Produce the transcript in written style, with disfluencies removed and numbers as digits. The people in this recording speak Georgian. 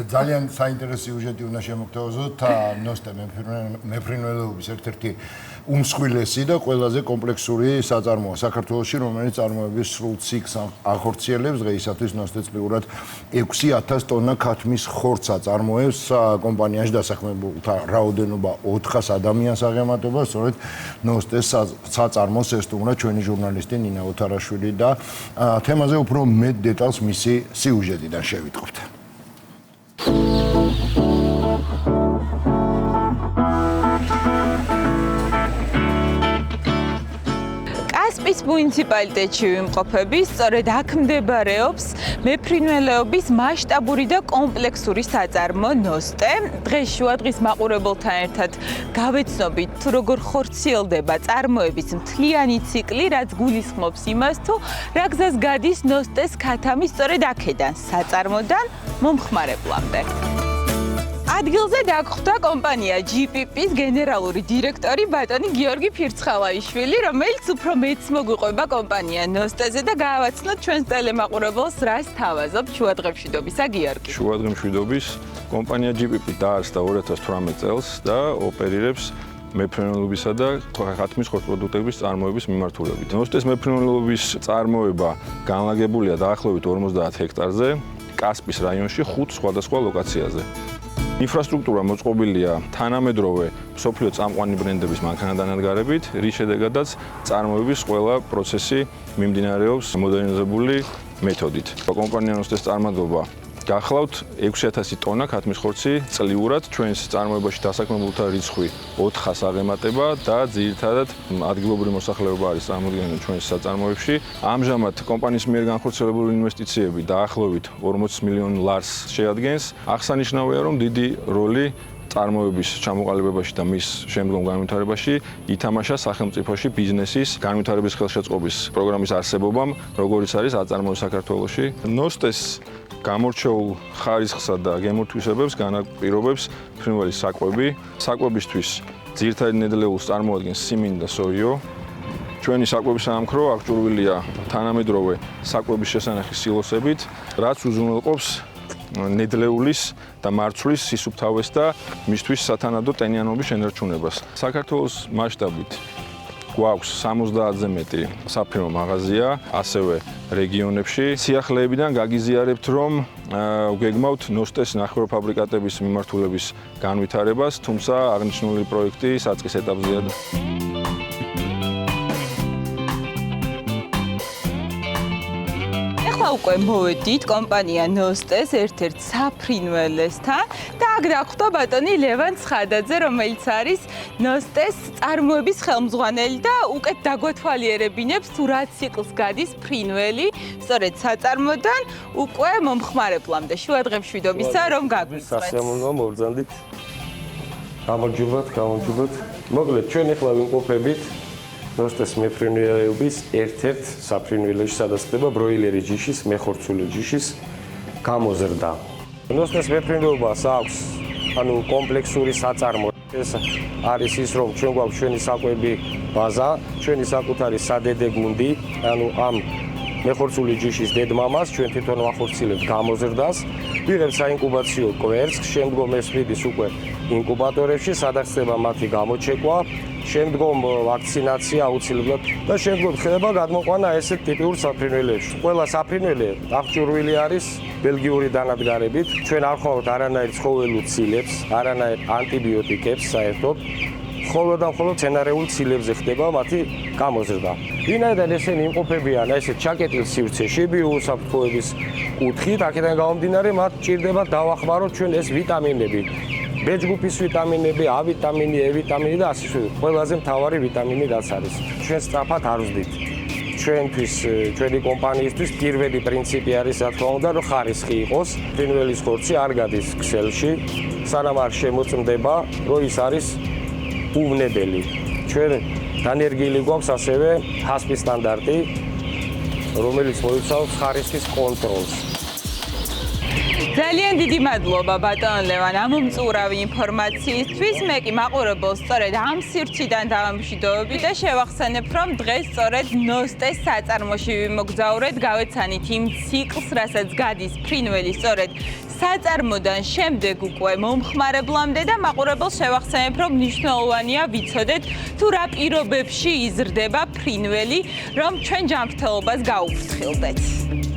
ძალიან საინტერესო სიუჟეტი უნდა შემოგთავაზოთ ნოსტე მეფრინველეობის ერთ-ერთი უმსხვილესი და ყველაზე კომპლექსური საწარმოა საქართველოში, რომელიც წარმოების სრულ ციკლს ახორციელებს. დღეისათვის ნოსტე წლიურად 6000 ტონა ქათმის ხორცს აწარმოებს. კომპანიაში დასაქმებულთა რაოდენობა 400 ადამიანს აღემატება. სწორედ ნოსტეს საწარმოს ესტუმრა ჩვენი ჟურნალისტი ნინა ოთარაშვილი და თემაზე უფრო მეტ დეტალს მისი სიუჟეტიდან შევიტყობთ. კასპის მუნიციპალიტეტში ვიმყოფები, სწორედ აქ მდებარეობს მეფრინველეობის მასშტაბური და კომპლექსური საწარმო ნოსტე. დღეს შუადღის მაყურებელთან ერთად გავეცნობით, თუ როგორ ხორციელდება წარმოების მთლიანი ციკლი, რაც გულისხმობს იმას, თუ რა გზას გადის ნოსტეს ქათამი სწორედ აქედან, საწარმოდან მომხმარებლამდე. ადგილზე დაგხვდა კომპანია GPP-ს გენერალური დირექტორი ბატონი გიორგი ფირცხალაიშვილი, რომელიც უფრო მეც მოგვიყვება კომპანია ნოსტეზე და გაავაცნოთ ჩვენს ტელემაყურებელს რას თავაზობ შუადღემშვიდობისა გიორგი. შუადღემშვიდობის კომპანია GPP დაარსდა 2018 წელს და ოპერირებს მეფრინველეობისა და ქათმის ხორცპროდუქტების წარმოების მიმართულებით. ნოსტეს მეფრინველეობის წარმოება განლაგებულია დაახლოებით 50 ჰექტარზე, კასპის რაიონში 5 სხვადასხვა ლოკაციაზე. ინფრასტრუქტურა მოწყობილია თანამედროვე მსოფლიო წამყვანი ბრენდების მანქანადანადგარებით, რის შედეგადაც წარმოების ყველა პროცესი მიმდინარეობს მოდერნიზებული მეთოდით. კომპანია ნოსტეს წარმატება გახლავთ 6000 ტონა ქათმის ხორცი წლიურად, ჩვენს წარმოებაში დასაქმებულთა რიცხვი 400-ს აღემატება და ძირითადად ადგილობრივი მოსახლეობა არის წარმოდგენილი ჩვენს საწარმოებში. ამჟამად კომპანიის მიერ განხორციელებული ინვესტიციები დაახლოებით 40 მილიონ ლარს შეადგენს. აღსანიშნავია, რომ დიდი როლი წარმოების ჩამოყალიბებაში და მის შემდგომ განვითარებაში ითამაშა სახელმწიფოში ბიზნესის განვითარების ხელშეწყობის პროგრამის არსებობამ, როგორიც არის აწარმოო საქართველოში. ნოსტეს გამორჩეულ ხარისხსა და გემართვისებებს განაპირობებს ფრინველის საკვები. საკვებისთვის ძირითადი ნედლეულს წარმოადგენს სიმინდი და სოიო. ჩვენი საკვების საამქრო აღჭურვილია თანამედროვე საკვების შესანახი სილოსებით, რაც უზრუნველყოფს ნედლეულის და მარცვლის სისუფთავეს და მისთვის სათანადო ტენიანობის შენარჩუნებას. საქართველოს მასშტაბით გვაქვს 70-ზე მეტი საფირმო მაღაზია, ასევე რეგიონებში. სიახლეებიდან გაგიზიარებთ, რომ გეგმავთ ნოსტეს ნახევროფაბრიკატების მიმართულების განვითარებას, თუმცა აღნიშნული პროექტი საწყის ეტაპზეა. უკვე მოვედით კომპანია ნოსტეს ერთ-ერთ საფრინველესთან და აქ დაგხვდა ბატონი ლევან ცხადაძე, რომელიც არის ნოსტეს წარმოების ხელმძღვანელი და უკეთ დაგვათვალიერებინებს თუ რა ციკლს გადის ფრინველი სწორედ საწარმოდან უკვე მომხმარებლამდე. შუადღემშვიდობისა რომ გაგვიწვეთ. სასიამოვნოა მოვბრძანდით. გამარჯობათ. მოკლედ ჩვენ ახლა ვიმყოფებით ნოსტეს მეფრინველეობის ერთ-ერთ საფრინველეში, სადაც ხდება ბროილერის ჯიშის, მეხორცული ჯიშის გამოზრდა. ნოსტეს მეფრინველეობას აქვს კომპლექსური საწარმო. ეს არის ის, რომ ჩვენ გვაქვს ჩვენი საკვები ბაზა, ჩვენი საკუთარი სადედე გუნდი, ამ მეხორცული ჯიშის დედმამას ჩვენ თვითონ ვახორციელებთ გამოზრდას, ვიღებთ საინკუბაციო კვერცხს, შემდგომ ეს მიდის უკვე ინკუბატორებში, სადაც ხდება მათი გამოჩეკვა, შემდგომ ვაქცინაცია აუცილებლად და შემდგომ ხდება გადმოყვანა ესეთ ტიპიურ საფრინველებში. ყველა საფრინველე აღჭურვილი არის ბელგიური დანადგარებით. ჩვენ არ ხვავთ არანაირ ცხოველურ ცილებს, არანაირ ანტიბიოტიკებს საერთოდ. მხოლოდ და მხოლოდ მცენარეულ ცილებზე ხდება მათი გამოზრდა. ვინაიდან ესენი იმყოფებიან ესეთ ჩაკეტილ სივრცეში ბიოუსაფრთხოების კუთხით, აქედან გამომდინარე მათ ჭირდება დავახმაროთ ჩვენ ეს ვიტამინები. B ჯგუფის ვიტამინები, A ვიტამინი, E ვიტამინი და ასე შემდეგ. ყველაზე მთავარი ვიტამინი რაც არის. ჩვენ სწრაფად არ ვზდით. ჩვენთვის, ჩვენი კომპანიისთვის პირველი პრინციპი არის, რა თქმა უნდა, რომ ხარისხი იყოს. ფრინველის ხორცი არ გადის ქსელში, სანამ არ შემოწმდება, რომ ის არის უვნებელი. ჩვენ დანერგილი გვაქვს ასევე HACCP სტანდარტი, რომელიც მოიცავს ხარისხის კონტროლს. ძალიან დიდი მადლობა ბატონ ლევან ამ უმწურავი ინფორმაციისთვის. მე კი მაყურებელს სწორედ ამ სივრციდან დავამშვიდობები და შევახსენებ, რომ დღეს სწორედ ნოსტეს საწარმოში ვიმოგზაურეთ, გავეცანით იმ ციკლს, რასაც გადის ფრინველი სწორედ საწარმოდან შემდეგ უკვე მომხმარებლამდე და მაყურებელს შევახსენებ, რომ მნიშვნელოვანია ვიცოდეთ თუ რა პირობებში იზრდება ფრინველი, რომ ჩვენ ჯანმრთელობას გაუფრთხილდეთ.